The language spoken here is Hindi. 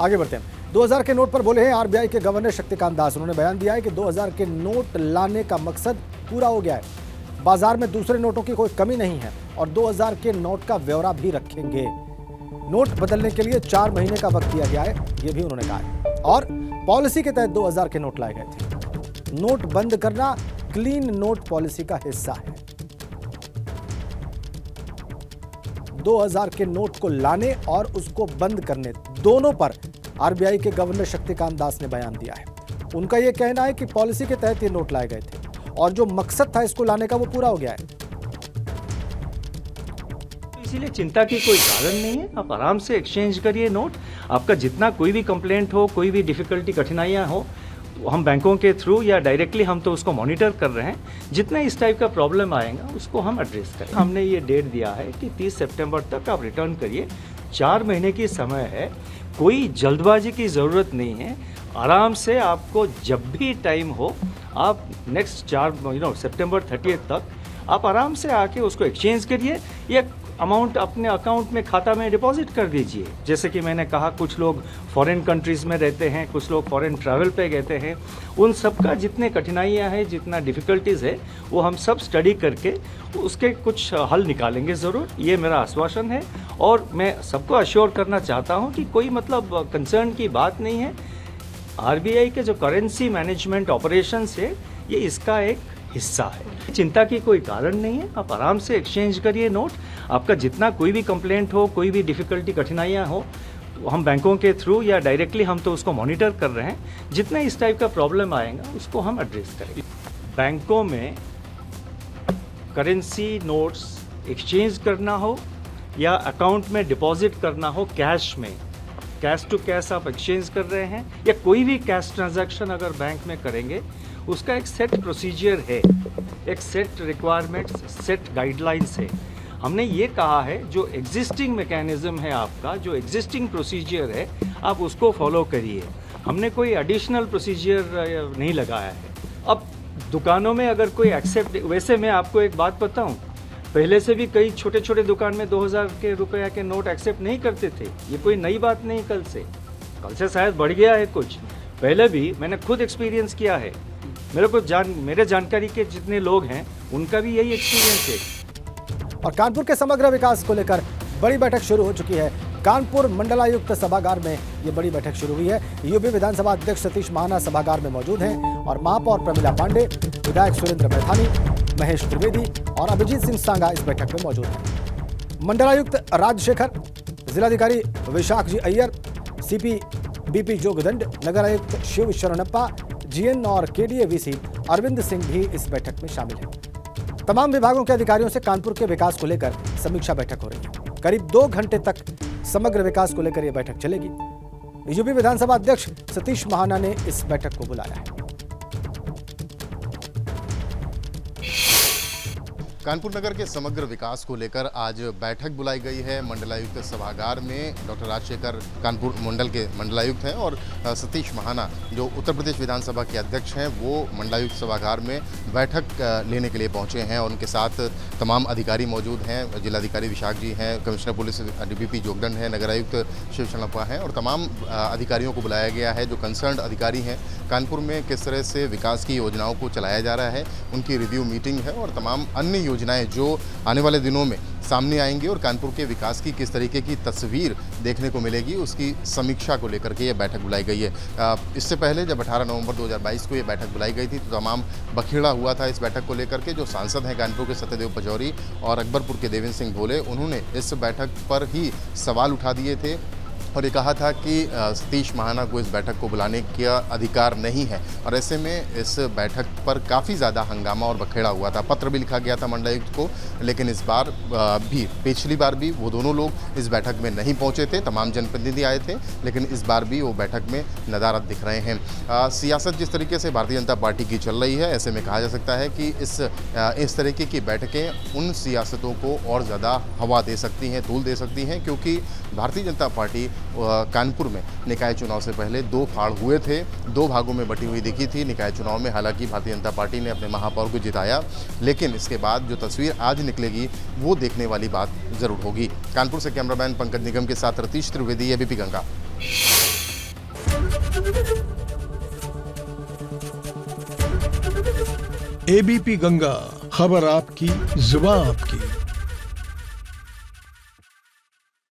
आगे बढ़ते हैं। 2000 के नोट पर बोले हैं आरबीआई के गवर्नर शक्तिकांत दास। उन्होंने बयान दिया है कि 2000 के नोट लाने का मकसद पूरा हो गया है। बाजार में दूसरे नोटों की कोई कमी नहीं है और 2000 के नोट का ब्यौरा भी रखेंगे। नोट बदलने के लिए 4 महीने का वक्त दिया गया है, ये भी उन्होंने कहा है। और पॉलिसी के तहत 2000 के नोट लाए गए थे। नोट बंद करना क्लीन नोट पॉलिसी का हिस्सा है। 2000 के नोट को लाने और उसको बंद करने दोनों पर आरबीआई के गवर्नर शक्तिकांत दास ने बयान दिया है। उनका यह कहना है कि पॉलिसी के तहत ये नोट लाए गए थे और जो मकसद था इसको लाने का वो पूरा हो गया है। इसीलिए चिंता की कोई कारण नहीं है। आप आराम से एक्सचेंज करिए नोट। आपका जितना कोई भी कंप्लेंट हो, कोई भी डिफिकल्टी, कठिनाइयाँ हो, तो हम बैंकों के थ्रू या डायरेक्टली हम तो उसको मॉनिटर कर रहे हैं। जितना इस टाइप का प्रॉब्लम आएगा उसको हम एड्रेस करें। हमने ये डेट दिया है कि 30 सितंबर तक आप रिटर्न करिए। 4 महीने की समय है, कोई जल्दबाजी की ज़रूरत नहीं है। आराम से आपको जब भी टाइम हो, आप नेक्स्ट सितंबर 30 तक आप आराम से आके उसको एक्सचेंज करिए या अमाउंट अपने अकाउंट में, खाता में डिपॉजिट कर दीजिए। जैसे कि मैंने कहा, कुछ लोग फॉरेन कंट्रीज़ में रहते हैं, कुछ लोग फॉरेन ट्रैवल पे गए हैं। उन सब का जितने कठिनाइयाँ हैं, जितना डिफ़िकल्टीज़ है, वो हम सब स्टडी करके उसके कुछ हल निकालेंगे ज़रूर। ये मेरा आश्वासन है और मैं सबको अश्योर करना चाहता हूँ कि कोई मतलब कंसर्न की बात नहीं है। आरबीआई के जो करेंसी मैनेजमेंट ऑपरेशंस है, ये इसका एक हिस्सा है। चिंता की कोई कारण नहीं है। आप आराम से एक्सचेंज करिए नोट। आपका जितना कोई भी कंप्लेंट हो, कोई भी डिफिकल्टी, कठिनाइयाँ हो, तो हम बैंकों के थ्रू या डायरेक्टली हम तो उसको मॉनिटर कर रहे हैं। जितना इस टाइप का प्रॉब्लम आएगा उसको हम एड्रेस करेंगे। बैंकों में करेंसी नोट्स एक्सचेंज करना हो या अकाउंट में डिपॉजिट करना हो, कैश टू कैश आप एक्सचेंज कर रहे हैं या कोई भी कैश ट्रांजैक्शन अगर बैंक में करेंगे, उसका एक सेट प्रोसीजर है, एक सेट रिक्वायरमेंट्स, सेट गाइडलाइंस है। हमने ये कहा है जो एग्जिस्टिंग मैकेनिज्म है आपका, जो एग्जिस्टिंग प्रोसीजर है, आप उसको फॉलो करिए। हमने कोई एडिशनल प्रोसीजर नहीं लगाया है। अब दुकानों में अगर कोई एक्सेप्ट, वैसे मैं आपको एक बात बताऊं, पहले से भी कई छोटे छोटे दुकान में 2000 के रुपया के नोट एक्सेप्ट नहीं करते थे। ये कोई नई बात नहीं, कल से शायद बढ़ गया है कुछ। पहले भी मैंने खुद एक्सपीरियंस किया है। मेरे जानकारी के जितने लोग हैं उनका भी यही एक्सपीरियंस है। और कानपुर के समग्र विकास को लेकर बड़ी बैठक शुरू हो चुकी है। कानपुर मंडलायुक्त सभागार में ये बड़ी बैठक शुरू हुई है। यूपी विधानसभा अध्यक्ष सतीश महाना सभागार में मौजूद हैं और महापौर प्रमिला पांडे, विधायक सुरेंद्र मैथानी, महेश त्रिवेदी और अभिजीत सिंह सांगा इस बैठक में मौजूद हैं। मंडलायुक्त राजशेखर, जिलाधिकारी विशाख जी अय्यर, सीपी बीपी जोगदंड, नगर आयुक्त शिव शरणप्पा, जीएन और केडीए-वीसी अरविंद सिंह भी इस बैठक में शामिल हैं। तमाम विभागों के अधिकारियों से कानपुर के विकास को लेकर समीक्षा बैठक हो रही है। करीब 2 घंटे तक समग्र विकास को लेकर यह बैठक चलेगी। यूपी विधानसभा अध्यक्ष सतीश महाना ने इस बैठक को बुलाया है। कानपुर नगर के समग्र विकास को लेकर आज बैठक बुलाई गई है मंडलायुक्त सभागार में। डॉक्टर राजशेखर कानपुर मंडल के मंडलायुक्त हैं और सतीश महाना जो उत्तर प्रदेश विधानसभा के अध्यक्ष हैं, वो मंडलायुक्त सभागार में बैठक लेने के लिए पहुंचे हैं और उनके साथ तमाम अधिकारी मौजूद हैं। जिलाधिकारी विशाख जी हैं, कमिश्नर पुलिस डीपीपी जोगदंड हैं, नगर आयुक्त शिव शरणप्पा हैं और तमाम अधिकारियों को बुलाया गया है जो कंसर्न्ड अधिकारी हैं। कानपुर में किस तरह से विकास की योजनाओं को चलाया जा रहा है, उनकी रिव्यू मीटिंग है और तमाम अन्य योजनाएं जो आने वाले दिनों में सामने आएंगी और कानपुर के विकास की किस तरीके की तस्वीर देखने को मिलेगी, उसकी समीक्षा को लेकर के ये बैठक बुलाई गई है। इससे पहले जब 18 नवंबर 2022 को ये बैठक बुलाई गई थी तो तमाम बखेड़ा हुआ था इस बैठक को लेकर के। जो सांसद हैं कानपुर के सत्यदेव पचौरी और अकबरपुर के देवेंद्र सिंह भोले, उन्होंने इस बैठक पर ही सवाल उठा दिए थे और ये कहा था कि सतीश महाना को इस बैठक को बुलाने का अधिकार नहीं है और ऐसे में इस बैठक पर काफ़ी ज़्यादा हंगामा और बखेड़ा हुआ था। पत्र भी लिखा गया था मंडलायुक्त को, लेकिन इस बार भी, पिछली बार भी वो दोनों लोग इस बैठक में नहीं पहुंचे थे। तमाम जनप्रतिनिधि आए थे, लेकिन इस बार भी वो बैठक में नदारद दिख रहे हैं। सियासत जिस तरीके से भारतीय जनता पार्टी की चल रही है, ऐसे में कहा जा सकता है कि इस तरीके की बैठकें उन सियासतों को और ज़्यादा हवा दे सकती हैं, तूल दे सकती हैं, क्योंकि भारतीय जनता पार्टी कानपुर में निकाय चुनाव से पहले 2 फाड़ हुए थे, 2 भागों में बटी हुई दिखी थी। निकाय चुनाव में हालांकि भारतीय जनता पार्टी ने अपने महापौर को जिताया, लेकिन इसके बाद जो तस्वीर आज निकलेगी वो देखने वाली बात जरूर होगी। कानपुर से कैमरामैन पंकज निगम के साथ रतीश त्रिवेदी, एबीपी गंगा। एबीपी गंगा, खबर आपकी, जुबान आपकी।